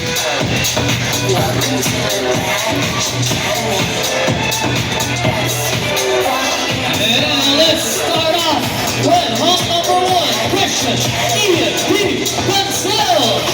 And let's start off with home number one, Christian Ian B. Pencil.